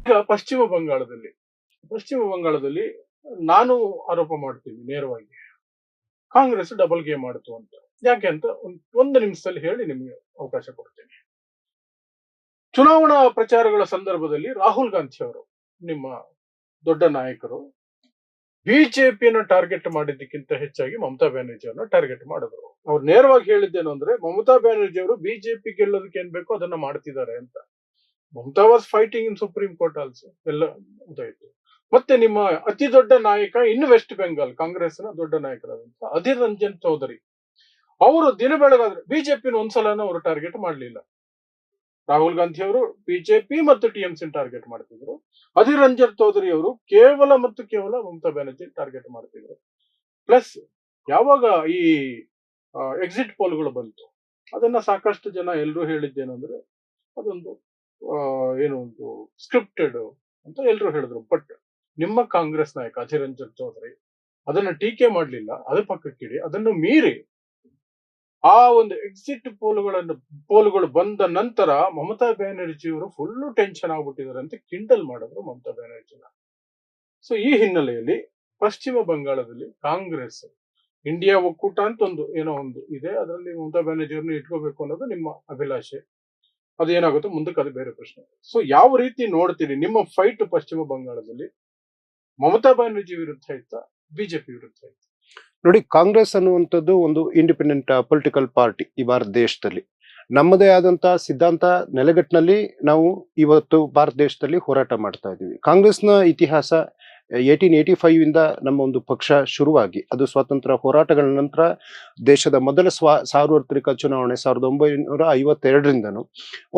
ಈಗ ಪಶ್ಚಿಮ ಬಂಗಾಳದಲ್ಲಿ ನಾನು ಆರೋಪ ಮಾಡ್ತೀನಿ ನೇರವಾಗಿ, ಕಾಂಗ್ರೆಸ್ ಡಬಲ್ ಗೇಮ್ ಆಡ್ತು ಅಂತ. ಯಾಕೆ ಅಂತ ಒಂದು ನಿಮಿಷದಲ್ಲಿ ಹೇಳಿ ನಿಮಗೆ ಅವಕಾಶ ಕೊಡ್ತೀನಿ. ಚುನಾವಣಾ ಪ್ರಚಾರಗಳ ಸಂದರ್ಭದಲ್ಲಿ ರಾಹುಲ್ ಗಾಂಧಿ ಅವರು, ನಿಮ್ಮ ದೊಡ್ಡ ನಾಯಕರು, ಬಿಜೆಪಿಯನ್ನು ಟಾರ್ಗೆಟ್ ಮಾಡಿದ್ದಕ್ಕಿಂತ ಹೆಚ್ಚಾಗಿ ಮಮತಾ ಬ್ಯಾನರ್ಜಿ ಅವರನ್ನ ಟಾರ್ಗೆಟ್ ಮಾಡಿದ್ರು. ಅವ್ರು ನೇರವಾಗಿ ಹೇಳಿದ್ದೇನು ಅಂದ್ರೆ, ಮಮತಾ ಬ್ಯಾನರ್ಜಿ ಅವರು ಬಿಜೆಪಿ ಗೆಲ್ಲೋದಕ್ಕೆ ಏನ್ ಬೇಕೋ ಅದನ್ನ ಮಾಡ್ತಿದ್ದಾರೆ ಅಂತ. Mamata was fighting in supreme court also, ಎಲ್ಲ ಇದಾಯ್ತು. ಮತ್ತೆ ನಿಮ್ಮ ಅತಿ ದೊಡ್ಡ ನಾಯಕ ಇನ್ ವೆಸ್ಟ್ ಬೆಂಗಾಲ್ ಕಾಂಗ್ರೆಸ್ನ ದೊಡ್ಡ ನಾಯಕರಾದಂತ ಅಧೀರ್ ರಂಜನ್ ಚೌಧರಿ ಅವರು ದಿನ ಬೆಳಗಾದ್ರೆ ಬಿಜೆಪಿನ ಒಂದ್ಸಲನ ಅವರು ಟಾರ್ಗೆಟ್ ಮಾಡಲಿಲ್ಲ. ರಾಹುಲ್ ಗಾಂಧಿ ಅವರು ಬಿಜೆಪಿ ಮತ್ತು ಟಿಎಂಸಿ ಟಾರ್ಗೆಟ್ ಮಾಡ್ತಿದ್ರು. ಅಧೀರ್ ರಂಜನ್ ಚೌಧರಿ ಅವರು ಕೇವಲ ಮಮತಾ ಬ್ಯಾನರ್ಜಿ ಟಾರ್ಗೆಟ್ ಮಾಡ್ತಿದ್ರು. ಪ್ಲಸ್ ಯಾವಾಗ ಈ ಎಕ್ಸಿಟ್ ಪೋಲ್ಗಳು ಬಂತು, ಅದನ್ನ ಸಾಕಷ್ಟು ಜನ ಎಲ್ಲರೂ ಹೇಳಿದ್ದೇನೆಂದ್ರೆ ಅದೊಂದು ಏನು ಒಂದು ಸ್ಕ್ರಿಪ್ಟೆಡ್ ಅಂತ ಎಲ್ಲರೂ ಹೇಳಿದ್ರು. ಬಟ್ ನಿಮ್ಮ ಕಾಂಗ್ರೆಸ್ ನಾಯಕ ಅಧೀರ್ ರಂಜನ್ ಚೌಧರಿ ಅದನ್ನ ಟೀಕೆ ಮಾಡಲಿಲ್ಲ, ಅದೇ ಪಕ್ಕಕ್ಕಿಡಿ. ಅದನ್ನು ಮೀರಿ ಆ ಒಂದು ಎಕ್ಸಿಟ್ ಪೋಲ್ಗಳು ಬಂದ ನಂತರ ಮಮತಾ ಬ್ಯಾನರ್ಜಿ ಅವರು ಫುಲ್ ಟೆನ್ಷನ್ ಆಗ್ಬಿಟ್ಟಿದ್ದಾರೆ ಅಂತ ಕಿಂಡಲ್ ಮಾಡಿದ್ರು ಮಮತಾ ಬ್ಯಾನರ್ಜಿನ. ಸೊ ಈ ಹಿನ್ನೆಲೆಯಲ್ಲಿ ಪಶ್ಚಿಮ ಬಂಗಾಳದಲ್ಲಿ ಕಾಂಗ್ರೆಸ್ ಇಂಡಿಯಾ ಒಕ್ಕೂಟ ಅಂತ ಒಂದು ಇದೆ, ಅದರಲ್ಲಿ ಮಮತಾ ಬ್ಯಾನರ್ಜಿ ಅವ್ರನ್ನ ಇಟ್ಕೋಬೇಕು ಅನ್ನೋದು ನಿಮ್ಮ ಅಭಿಲಾಷೆ. ಅದೇನಾಗುತ್ತೋ ಮುಂದಕ್ಕೆ ಅದು ಬೇರೆ ಪ್ರಶ್ನೆ. ಸೊ ಯಾವ ರೀತಿ ನೋಡ್ತೀರಿ ನಿಮ್ಮ ಫೈಟ್ ಪಶ್ಚಿಮ ಬಂಗಾಳದಲ್ಲಿ? ಮಮತಾ ಬ್ಯಾನರ್ಜಿ ವಿರುದ್ಧ ಇತ್ತ, ಬಿಜೆಪಿ ವಿರುದ್ಧ ಇತ್ತ? ನೋಡಿ, ಕಾಂಗ್ರೆಸ್ ಅನ್ನುವಂಥದ್ದು ಒಂದು ಇಂಡಿಪೆಂಡೆಂಟ್ ಪೊಲಿಟಿಕಲ್ ಪಾರ್ಟಿ ಈ ಭಾರತ ದೇಶದಲ್ಲಿ. ನಮ್ಮದೇ ಆದಂತ ಸಿದ್ಧಾಂತ ನೆಲೆಗಟ್ಟಿನಲ್ಲಿ ನಾವು ಇವತ್ತು ಭಾರತ ದೇಶದಲ್ಲಿ ಹೋರಾಟ ಮಾಡ್ತಾ ಇದ್ದೀವಿ. ಕಾಂಗ್ರೆಸ್ನ ಇತಿಹಾಸ 1885 ಇಂದ ನಮ್ಮ ಒಂದು ಪಕ್ಷ ಶುರುವಾಗಿ ಅದು ಸ್ವಾತಂತ್ರ್ಯ ಹೋರಾಟಗಳ ನಂತರ ದೇಶದ ಮೊದಲ ಸಾರ್ವತ್ರಿಕ ಚುನಾವಣೆ 1952ರಿಂದನೂ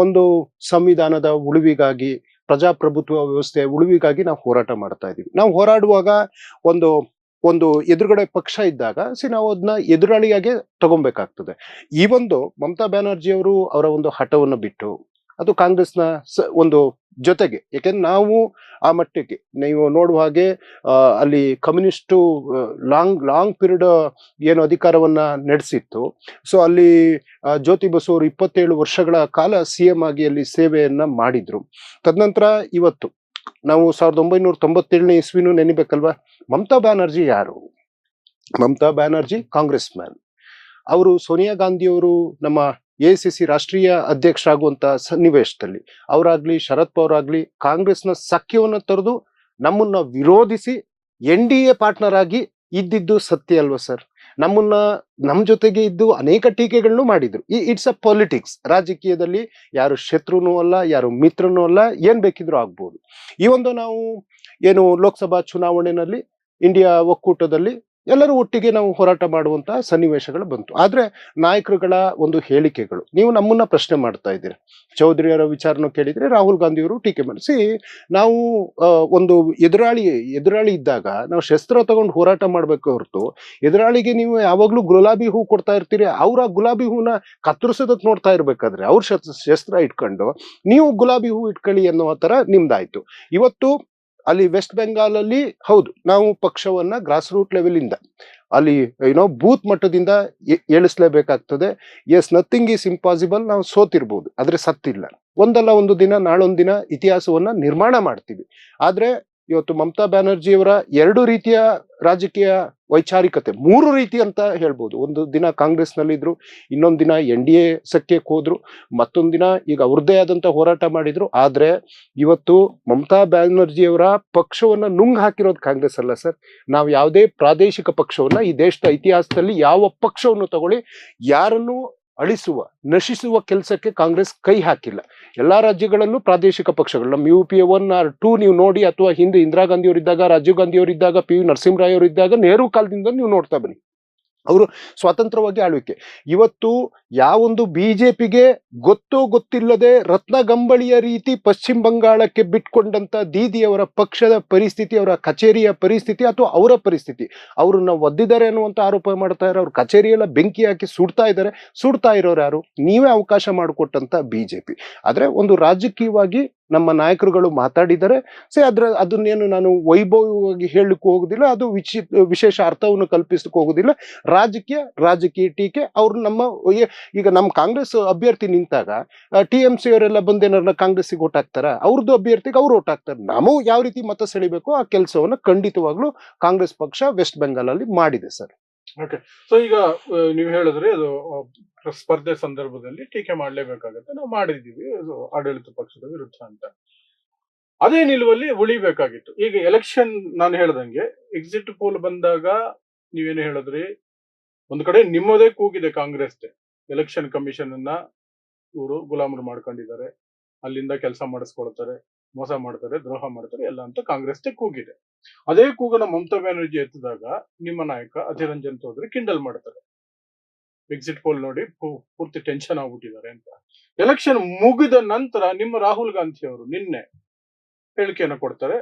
ಒಂದು ಸಂವಿಧಾನದ ಉಳಿವಿಗಾಗಿ, ಪ್ರಜಾಪ್ರಭುತ್ವ ವ್ಯವಸ್ಥೆಯ ಉಳಿವಿಗಾಗಿ ನಾವು ಹೋರಾಟ ಮಾಡ್ತಾ ಇದ್ದೀವಿ. ನಾವು ಹೋರಾಡುವಾಗ ಒಂದು ಎದುರುಗಡೆ ಪಕ್ಷ ಇದ್ದಾಗ ನಾವು ಅದನ್ನ ಎದುರಾಳಿಯಾಗೆ ತಗೊಬೇಕಾಗ್ತದೆ. ಈ ಒಂದು ಮಮತಾ ಬ್ಯಾನರ್ಜಿ ಅವರು ಅವರ ಒಂದು ಹಠವನ್ನು ಬಿಟ್ಟು ಅದು ಕಾಂಗ್ರೆಸ್ನ ಒಂದು ಜೊತೆಗೆ, ಯಾಕೆಂದ್ರೆ ನಾವು ಆ ಮಟ್ಟಿಗೆ ನೀವು ನೋಡುವ ಹಾಗೆ ಅಲ್ಲಿ ಕಮ್ಯುನಿಸ್ಟು ಲಾಂಗ್ ಪೀರಿಯಡ್ ಏನು ಅಧಿಕಾರವನ್ನ ನಡೆಸಿತ್ತು. ಸೊ ಅಲ್ಲಿ ಜ್ಯೋತಿ ಬಸು ಅವರು 27 ವರ್ಷಗಳ ಕಾಲ CM ಆಗಿ ಅಲ್ಲಿ ಸೇವೆಯನ್ನ ಮಾಡಿದ್ರು. ತದನಂತರ ಇವತ್ತು ನಾವು 1997ನೇ ಇಸ್ವಿನೂ ನೆನಿಬೇಕಲ್ವಾ? ಮಮತಾ ಬ್ಯಾನರ್ಜಿ ಯಾರು? ಮಮತಾ ಬ್ಯಾನರ್ಜಿ ಕಾಂಗ್ರೆಸ್ ಮ್ಯಾನ್. ಅವರು ಸೋನಿಯಾ ಗಾಂಧಿ ಅವರು ನಮ್ಮ AICC ರಾಷ್ಟ್ರೀಯ ಅಧ್ಯಕ್ಷರಾಗುವಂತ ಸನ್ನಿವೇಶದಲ್ಲಿ ಅವರಾಗ್ಲಿ, ಶರದ್ ಪವಾರ್ ಆಗ್ಲಿ ಕಾಂಗ್ರೆಸ್ನ ಸಖ್ಯವನ್ನ ತೊರೆದು ನಮ್ಮನ್ನ ವಿರೋಧಿಸಿ NDA ಪಾರ್ಟ್ನರ್ ಆಗಿ ಇದ್ದಿದ್ದು ಸತ್ಯ ಅಲ್ವಾ ಸರ್? ನಮ್ಮ ಜೊತೆಗೆ ಇದ್ದು ಅನೇಕ ಟೀಕೆಗಳನ್ನು ಮಾಡಿದ್ರು. It's a politics. ರಾಜಕೀಯದಲ್ಲಿ ಯಾರು ಶತ್ರುನೂ ಅಲ್ಲ, ಯಾರು ಮಿತ್ರನೂ ಅಲ್ಲ, ಏನ್ ಬೇಕಿದ್ರು ಆಗ್ಬೋದು. ಈ ಒಂದು ನಾವು ಏನು ಲೋಕಸಭಾ ಚುನಾವಣೆಯಲ್ಲಿ ಇಂಡಿಯಾ ಒಕ್ಕೂಟದಲ್ಲಿ ಎಲ್ಲರೂ ಒಟ್ಟಿಗೆ ನಾವು ಹೋರಾಟ ಮಾಡುವಂತ ಸನ್ನಿವೇಶಗಳು ಬಂತು. ಆದ್ರೆ ನಾಯಕರುಗಳ ಒಂದು ಹೇಳಿಕೆಗಳು, ನೀವು ನಮ್ಮನ್ನ ಪ್ರಶ್ನೆ ಮಾಡ್ತಾ ಇದ್ದೀರಿ. ಚೌಧರಿಯವರ ವಿಚಾರನ ಕೇಳಿದ್ರೆ ರಾಹುಲ್ ಗಾಂಧಿ ಅವರು ಟೀಕೆ ಮಾಡಿಸಿ, ನಾವು ಒಂದು ಎದುರಾಳಿ ಇದ್ದಾಗ ನಾವು ಶಸ್ತ್ರ ತಗೊಂಡು ಹೋರಾಟ ಮಾಡ್ಬೇಕು ಹೊರತು ಎದುರಾಳಿಗೆ ನೀವು ಯಾವಾಗ್ಲೂ ಗುಲಾಬಿ ಹೂ ಕೊಡ್ತಾ ಇರ್ತೀರಿ. ಅವ್ರ ಗುಲಾಬಿ ಹೂನ ಕತ್ತರಿಸೋದಕ್ಕೆ ನೋಡ್ತಾ ಇರ್ಬೇಕಾದ್ರೆ ಅವ್ರ ಶಸ್ತ್ರ ಇಟ್ಕೊಂಡು ನೀವು ಗುಲಾಬಿ ಹೂ ಇಟ್ಕೊಳ್ಳಿ ಅನ್ನೋ ತರ ನಿಮ್ದಾಯ್ತು. ಇವತ್ತು ಅಲ್ಲಿ ವೆಸ್ಟ್ ಬೆಂಗಾಲಲ್ಲಿ ಹೌದು, ನಾವು ಪಕ್ಷವನ್ನ ಗ್ರಾಸ್ ರೂಟ್ ಲೆವೆಲ್ ಇಂದ ಅಲ್ಲಿ ಬೂತ್ ಮಟ್ಟದಿಂದ ಏಳಿಸ್ಲೇಬೇಕಾಗ್ತದೆ. Yes, nothing is impossible. ನಾವು ಸೋತಿರ್ಬೋದು, ಆದ್ರೆ ಸತ್ತಿಲ್ಲ. ಒಂದಲ್ಲ ಒಂದು ದಿನ, ನಾಳೊಂದು ದಿನ ಇತಿಹಾಸವನ್ನ ನಿರ್ಮಾಣ ಮಾಡ್ತೀವಿ. ಆದ್ರೆ ಇವತ್ತು ಮಮತಾ ಬ್ಯಾನರ್ಜಿಯವರ 2 ರೀತಿಯ ರಾಜಕೀಯ ವೈಚಾರಿಕತೆ, 3 ರೀತಿ ಅಂತ ಹೇಳ್ಬೋದು. ಒಂದು ದಿನ ಕಾಂಗ್ರೆಸ್ ನಲ್ಲಿದ್ರು, ಇನ್ನೊಂದು ದಿನ NDA ಸಖ್ಯಕ್ಕೆ ಹೋದ್ರು, ಮತ್ತೊಂದು ದಿನ ಈಗ ಅವ್ರದ್ದೇ ಆದಂತ ಹೋರಾಟ ಮಾಡಿದ್ರು. ಆದ್ರೆ ಇವತ್ತು ಮಮತಾ ಬ್ಯಾನರ್ಜಿಯವರ ಪಕ್ಷವನ್ನ ನುಂಗ್ ಹಾಕಿರೋದು ಕಾಂಗ್ರೆಸ್ ಅಲ್ಲ ಸರ್. ನಾವು ಯಾವುದೇ ಪ್ರಾದೇಶಿಕ ಪಕ್ಷವನ್ನ ಈ ದೇಶದ ಇತಿಹಾಸದಲ್ಲಿ ಯಾವ ಪಕ್ಷವನ್ನು ತಗೊಳ್ಳಿ, ಯಾರನ್ನು ಅಳಿಸುವ, ನಶಿಸುವ ಕೆಲಸಕ್ಕೆ ಕಾಂಗ್ರೆಸ್ ಕೈ ಹಾಕಿಲ್ಲ. ಎಲ್ಲಾ ರಾಜ್ಯಗಳಲ್ಲೂ ಪ್ರಾದೇಶಿಕ ಪಕ್ಷಗಳು, ನಮ್ಮ UPA 1 or 2 ನೀವು ನೋಡಿ, ಅಥವಾ ಹಿಂದೆ ಇಂದಿರಾ ಗಾಂಧಿ ಅವರಿದ್ದಾಗ, ರಾಜೀವ್ ಗಾಂಧಿ ಅವರಿದ್ದಾಗ, PV ನರಸಿಂಹರಾಯ್ ಅವರಿದ್ದಾಗ, ನೆಹರು ಕಾಲದಿಂದ ನೀವು ನೋಡ್ತಾ ಬನ್ನಿ, ಅವರು ಸ್ವತಂತ್ರವಾಗಿ ಆಳ್ವಿಕೆ. ಇವತ್ತು ಯಾವೊಂದು ಬಿಜೆಪಿಗೆ ಗೊತ್ತಿಲ್ಲದೆ ರತ್ನಗಂಬಳಿಯ ರೀತಿ ಪಶ್ಚಿಮ ಬಂಗಾಳಕ್ಕೆ ಬಿಟ್ಕೊಂಡಂತ ದೀದಿಯವರ ಪಕ್ಷದ ಪರಿಸ್ಥಿತಿ, ಅವರ ಕಚೇರಿಯ ಪರಿಸ್ಥಿತಿ ಅಥವಾ ಅವರ ಪರಿಸ್ಥಿತಿ, ಅವ್ರನ್ನ ಒದ್ದಿದ್ದಾರೆ ಅನ್ನುವಂತ ಆರೋಪ ಮಾಡ್ತಾ ಇದ್ದಾರೆ. ಅವ್ರ ಕಚೇರಿಯೆಲ್ಲ ಬೆಂಕಿ ಹಾಕಿ ಸುಡ್ತಾ ಇರೋರು ಯಾರು? ನೀವೇ ಅವಕಾಶ ಮಾಡಿಕೊಟ್ಟಂತ ಬಿಜೆಪಿ. ಆದ್ರೆ ಒಂದು ರಾಜಕೀಯವಾಗಿ ನಮ್ಮ ನಾಯಕರುಗಳು ಮಾತಾಡಿದ್ದಾರೆ. ಅದನ್ನೇನು ನಾನು ವೈಭವವಾಗಿ ಹೇಳಲಿಕ್ಕೆ ಹೋಗುದಿಲ್ಲ, ಅದು ವಿಶೇಷ ಅರ್ಥವನ್ನು ಕಲ್ಪಿಸಲಿಕ್ಕೆ ಹೋಗುದಿಲ್ಲ. ರಾಜಕೀಯ ಟೀಕೆ. ಅವ್ರು ಈಗ ನಮ್ಮ ಕಾಂಗ್ರೆಸ್ ಅಭ್ಯರ್ಥಿ ನಿಂತಾಗ TMC ಅವರೆಲ್ಲ ಬಂದೇನಾರ ಕಾಂಗ್ರೆಸ್ಸಿಗೆ ಓಟ್ ಹಾಕ್ತಾರ? ಅವ್ರದ್ದು ಅಭ್ಯರ್ಥಿಗೆ ಅವ್ರು ಓಟ್ ಹಾಕ್ತಾರೆ. ನಾವು ಯಾವ ರೀತಿ ಮತ ಸೆಳಿಬೇಕು ಆ ಕೆಲಸವನ್ನ ಖಂಡಿತವಾಗ್ಲೂ ಕಾಂಗ್ರೆಸ್ ಪಕ್ಷ ವೆಸ್ಟ್ ಬೆಂಗಾಲ್ ಅಲ್ಲಿ ಮಾಡಿದೆ ಸರ್. ಓಕೆ. ಸೊ ಈಗ ನೀವು ಹೇಳಿದ್ರೆ ಅದು ಸ್ಪರ್ಧೆ ಸಂದರ್ಭದಲ್ಲಿ ಟೀಕೆ ಮಾಡ್ಲೇಬೇಕಾಗತ್ತೆ, ನಾವು ಮಾಡಿದೀವಿ ಆಡಳಿತ ಪಕ್ಷದ ವಿರುದ್ಧ ಅಂತ. ಅದೇ ನಿಲುವಲ್ಲಿ ಉಳಿಬೇಕಾಗಿತ್ತು. ಈಗ ಎಲೆಕ್ಷನ್ ನಾನು ಹೇಳ್ದಂಗೆ ಎಕ್ಸಿಟ್ ಪೋಲ್ ಬಂದಾಗ ನೀವೇನು ಹೇಳಿದ್ರಿ, ಒಂದು ಕಡೆ ನಿಮ್ಮದೇ ಕೂಗಿದೆ ಕಾಂಗ್ರೆಸ್ ಎಲೆಕ್ಷನ್ ಕಮಿಷನ್ ಅನ್ನ ಇವರು ಗುಲಾಮರು ಮಾಡ್ಕೊಂಡಿದ್ದಾರೆ, ಅಲ್ಲಿಂದ ಕೆಲಸ ಮಾಡಿಸ್ಕೊಳ್ತಾರೆ, ಮೋಸ ಮಾಡ್ತಾರೆ, ದ್ರೋಹ ಮಾಡ್ತಾರೆ ಎಲ್ಲ ಅಂತ ಕಾಂಗ್ರೆಸ್ ಕೂಗಿದೆ. ಅದೇ ಕೂಗನ ಮಮತಾ ಬ್ಯಾನರ್ಜಿ ಎತ್ತಿದಾಗ ನಿಮ್ಮ ನಾಯಕ ಅಧೀರ್ ರಂಜನ್ ಚೌಧರಿ ಕಿಂಡಲ್ ಮಾಡ್ತಾರೆ, ಎಕ್ಸಿಟ್ ಪೋಲ್ ನೋಡಿ ಪೂರ್ತಿ ಟೆನ್ಷನ್ ಆಗ್ಬಿಟ್ಟಿದ್ದಾರೆ ಅಂತ. ಎಲೆಕ್ಷನ್ ಮುಗಿದ ನಂತರ ನಿಮ್ಮ ರಾಹುಲ್ ಗಾಂಧಿ ಅವರು ನಿನ್ನೆ ಹೇಳಿಕೆಯನ್ನು ಕೊಡ್ತಾರೆ,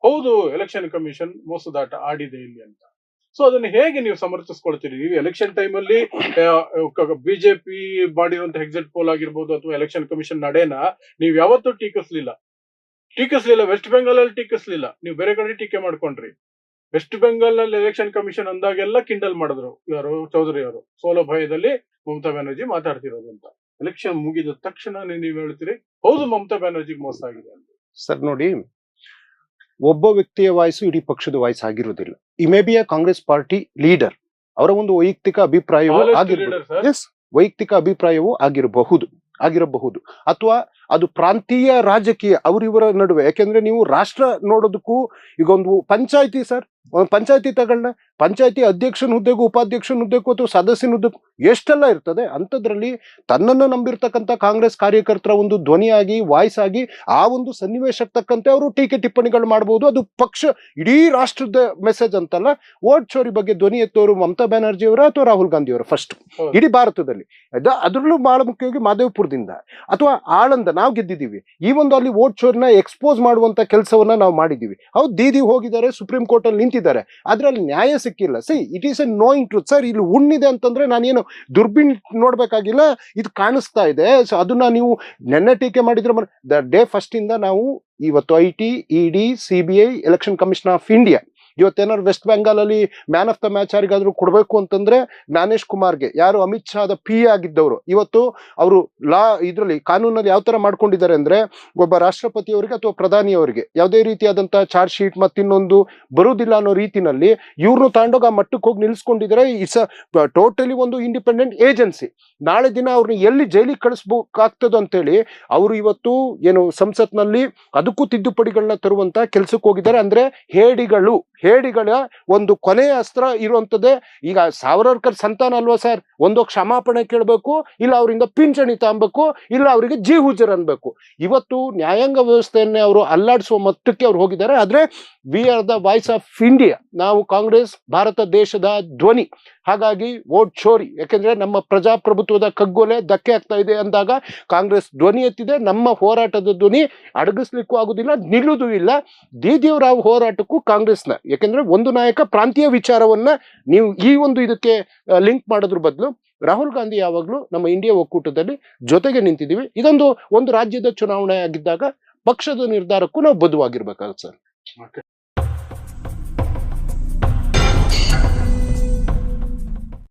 ಹೌದು ಎಲೆಕ್ಷನ್ ಕಮಿಷನ್ ಮೋಸದಾಟ ಆಡಿದೆ ಇಲ್ಲಿ ಅಂತ. ಸೊ ಅದನ್ನ ಹೇಗೆ ನೀವು ಸಮರ್ಥಿಸ್ಕೊಳ್ತೀರಿ? ನೀವು ಎಲೆಕ್ಷನ್ ಟೈಮ್ ಅಲ್ಲಿ ಬಿಜೆಪಿ ಮಾಡಿರುವಂತಹ ಎಕ್ಸಿಟ್ ಪೋಲ್ ಆಗಿರ್ಬೋದು ಅಥವಾ ಎಲೆಕ್ಷನ್ ಕಮಿಷನ್ ನಡೆನ ನೀವು ಯಾವತ್ತೂ ಟೀಕಿಸ್ಲಿಲ್ಲ. ವೆಸ್ಟ್ ಬೆಂಗಾಲ್ ಅಲ್ಲಿ ಟೀಕಿಸ್ಲಿಲ್ಲ, ನೀವು ಬೇರೆ ಕಡೆ ಟೀಕೆ ಮಾಡ್ಕೊಂಡ್ರಿ. ವೆಸ್ಟ್ ಬೆಂಗಾಲ್ ನಲ್ಲಿ ಎಲೆಕ್ಷನ್ ಕಮಿಷನ್ ಅಂದಾಗೆಲ್ಲ ಕಿಂಡಲ್ ಮಾಡಿದ್ರು ಯಾರು, ಚೌಧರಿ ಅವರು. ಸೋಲೋ ಭಯದಲ್ಲಿ ಮಮತಾ ಬ್ಯಾನರ್ಜಿ ಮಾತಾಡ್ತಿರೋದು ಅಂತ. ಎಲೆಕ್ಷನ್ ಮುಗಿದ ತಕ್ಷಣ ನೀವು ಹೇಳ್ತೀರಿ ಹೌದು ಮಮತಾ ಬ್ಯಾನರ್ಜಿಗೆ ಮೋಸ ಆಗಿದೆ ಅಂತ. ಸರ್ ನೋಡಿ, ಒಬ್ಬ ವ್ಯಕ್ತಿಯ ವಾಯ್ಸು ಇಡೀ ಪಕ್ಷದ ವಾಯ್ಸ್ ಆಗಿರುವುದಿಲ್ಲ. ಈ may be a Congress party leader, ಅವರ ಒಂದು ವೈಯಕ್ತಿಕ ಅಭಿಪ್ರಾಯವೂ ಆಗಿರಬಹುದು. ವೈಯಕ್ತಿಕ ಅಭಿಪ್ರಾಯವೂ ಆಗಿರಬಹುದು ಅಥವಾ ಅದು ಪ್ರಾಂತೀಯ ರಾಜಕೀಯ ಅವರಿವರ ನಡುವೆ. ಯಾಕೆಂದ್ರೆ ನೀವು ರಾಷ್ಟ್ರ ನೋಡೋದಕ್ಕೂ ಈಗ ಒಂದು ಪಂಚಾಯತಿ ಸರ್, ಒಂದು ಪಂಚಾಯತಿ ತಗೊಳ್ಳ, ಪಂಚಾಯತಿ ಅಧ್ಯಕ್ಷನ ಹುದ್ದೆಗೂ ಉಪಾಧ್ಯಕ್ಷನ ಹುದ್ದೆಗೂ ಅಥವಾ ಸದಸ್ಯನ ಹುದ್ದೆಗೂ ಎಷ್ಟೆಲ್ಲ ಇರ್ತದೆ. ಅಂಥದ್ರಲ್ಲಿ ತನ್ನನ್ನು ನಂಬಿರ್ತಕ್ಕಂಥ ಕಾಂಗ್ರೆಸ್ ಕಾರ್ಯಕರ್ತರ ಒಂದು ಧ್ವನಿಯಾಗಿ ವಾಯ್ಸ್ ಆಗಿ ಆ ಒಂದು ಸನ್ನಿವೇಶಕ್ಕೆ ತಕ್ಕಂತೆ ಅವರು ಟೀಕೆ ಟಿಪ್ಪಣಿಗಳು ಮಾಡಬಹುದು. ಅದು ಪಕ್ಷ ಇಡೀ ರಾಷ್ಟ್ರದ ಮೆಸೇಜ್ ಅಂತಲ್ಲ. ವೋಟ್ ಚೋರಿ ಬಗ್ಗೆ ಧ್ವನಿ ಎತ್ತೋರು ಮಮತಾ ಬ್ಯಾನರ್ಜಿ ಅವರ ಅಥವಾ ರಾಹುಲ್ ಗಾಂಧಿ ಅವರ ಫಸ್ಟ್ ಇಡೀ ಭಾರತದಲ್ಲಿ. ಅದರಲ್ಲೂ ಬಹಳ ಮುಖ್ಯವಾಗಿ ಮಾದೇವಪುರದಿಂದ ಅಥವಾ ಆಳಂದ ನಾವು ಗೆದ್ದಿದ್ದೀವಿ. ಈ ಒಂದು ಅಲ್ಲಿ ವೋಟ್ ಚೋರಿನ ಎಕ್ಸ್ಪೋಸ್ ಮಾಡುವಂತ ಕೆಲಸವನ್ನ ನಾವು ಮಾಡಿದ್ದೀವಿ. ಹೌದು, ದೀದಿ ಹೋಗಿದ್ದಾರೆ, ಸುಪ್ರೀಂ ಕೋರ್ಟ್ ಅಲ್ಲಿ ನಿಂತಿದ್ದಾರೆ, ಆದ್ರೆ ಅಲ್ಲಿ ನ್ಯಾಯ ಸಿಕ್ಕಿಲ್ಲ. It is A knowing truth sir. ಇಲ್ಲಿ ಹುಣ್ಣಿದೆ ಅಂತಂದ್ರೆ ನಾನೇನು ದುರ್ಬಿನ್ ನೋಡ್ಬೇಕಾಗಿಲ್ಲ, ಇದು ಕಾಣಿಸ್ತಾ ಇದೆ. ಸೊ ಅದನ್ನ ನೀವು ನೆನ್ನೆ ಟೀಕೆ ಮಾಡಿದ್ರೆ ಡೇ ಫಸ್ಟ್ ಇಂದ ನಾವು ಇವತ್ತು IT, ED, CBI, election commission of India ಇವತ್ತೇನಾದ್ರು ವೆಸ್ಟ್ ಬೆಂಗಾಲ್ ಅಲ್ಲಿ ಮ್ಯಾನ್ ಆಫ್ ದ ಮ್ಯಾಚ್ ಯಾರಿಗಾದ್ರೂ ಕೊಡ್ಬೇಕು ಅಂತಂದ್ರೆ ಜ್ಞಾನೇಶ್ ಕುಮಾರ್ಗೆ, ಯಾರು ಅಮಿತ್ ಶಾದ PA ಆಗಿದ್ದವರು, ಇವತ್ತು ಅವರು ಇದ್ರಲ್ಲಿ ಕಾನೂನಲ್ಲಿ ಯಾವ ತರ ಮಾಡ್ಕೊಂಡಿದ್ದಾರೆ ಅಂದ್ರೆ ಒಬ್ಬ ರಾಷ್ಟ್ರಪತಿಯವರಿಗೆ ಅಥವಾ ಪ್ರಧಾನಿಯವರಿಗೆ ಯಾವುದೇ ರೀತಿಯಾದಂತಹ ಚಾರ್ಜ್ ಶೀಟ್ ಮತ್ತಿನ್ನೊಂದು ಬರುವುದಿಲ್ಲ ಅನ್ನೋ ರೀತಿನಲ್ಲಿ ಇವ್ರನ್ನು ತಾಂಡೋಗ ಆ ಮಟ್ಟಕ್ಕೆ ಹೋಗಿ ನಿಲ್ಸ್ಕೊಂಡಿದ್ದಾರೆ. ಇಟ್ಸ್ ಟೋಟಲಿ ಒಂದು ಇಂಡಿಪೆಂಡೆಂಟ್ ಏಜೆನ್ಸಿ. ನಾಳೆ ದಿನ ಅವ್ರನ್ನ ಎಲ್ಲಿ ಜೈಲಿಗೆ ಕಳಿಸ್ಬೇಕಾಗ್ತದೆ ಅಂತೇಳಿ ಅವರು ಇವತ್ತು ಏನು ಸಂಸತ್ನಲ್ಲಿ ಅದಕ್ಕೂ ತಿದ್ದುಪಡಿಗಳನ್ನ ತರುವಂತ ಕೆಲ್ಸಕ್ಕೆ ಹೋಗಿದ್ದಾರೆ. ಅಂದ್ರೆ ಹೇಡಿಗಳ ಒಂದು ಕೊನೆಯ ಅಸ್ತ್ರ ಇರುವಂತದ್ದೇ. ಈಗ ಸಾವರ್ಕರ್ ಸಂತಾನ ಅಲ್ವಾ ಸರ್, ಒಂದು ಕ್ಷಮಾಪಣೆ ಕೇಳಬೇಕು, ಇಲ್ಲ ಅವರಿಂದ ಪಿಂಚಣಿ ತಾಂಬೇಕು, ಇಲ್ಲ ಅವರಿಗೆ ಜೀಹುಜರ್ ಅನ್ಬೇಕು. ಇವತ್ತು ನ್ಯಾಯಾಂಗ ವ್ಯವಸ್ಥೆಯನ್ನೇ ಅವರು ಅಲ್ಲಾಡಿಸುವ ಮಟ್ಟಕ್ಕೆ ಅವ್ರು ಹೋಗಿದ್ದಾರೆ. ಆದ್ರೆ we are the voice of India. ನಾವು ಕಾಂಗ್ರೆಸ್ ಭಾರತ ದೇಶದ ಧ್ವನಿ. ಹಾಗಾಗಿ ವೋಟ್ ಚೋರಿ, ಯಾಕೆಂದ್ರೆ ನಮ್ಮ ಪ್ರಜಾಪ್ರಭುತ್ವದ ಕಗ್ಗೊಲೆ ಧಕ್ಕೆ ಆಗ್ತಾ ಇದೆ ಅಂದಾಗ ಕಾಂಗ್ರೆಸ್ ಧ್ವನಿ ಎತ್ತಿದೆ. ನಮ್ಮ ಹೋರಾಟದ ಧ್ವನಿ ಅಡಗಿಸ್ಲಿಕ್ಕೂ ಆಗುದಿಲ್ಲ, ನಿಲ್ಲುವುದೂ ಇಲ್ಲ. ದೀದಿಯವರ ಹೋರಾಟಕ್ಕೂ ಕಾಂಗ್ರೆಸ್ನ, ಯಾಕೆಂದ್ರೆ ಒಂದು ನಾಯಕ ಪ್ರಾಂತೀಯ ವಿಚಾರವನ್ನ ನೀವು ಈ ಒಂದು ಇದಕ್ಕೆ ಲಿಂಕ್ ಮಾಡೋದ್ರ ಬದಲು ರಾಹುಲ್ ಗಾಂಧಿ ಯಾವಾಗ್ಲೂ ನಮ್ಮ ಇಂಡಿಯಾ ಒಕ್ಕೂಟದಲ್ಲಿ ಜೊತೆಗೆ ನಿಂತಿದ್ದೀವಿ. ಇದೊಂದು ರಾಜ್ಯದ ಚುನಾವಣೆ ಆಗಿದ್ದಾಗ ಪಕ್ಷದ ನಿರ್ಧಾರಕ್ಕೂ ನಾವು ಬದ್ಧವಾಗಿರ್ಬೇಕಾಗುತ್ತೆ ಸರ್.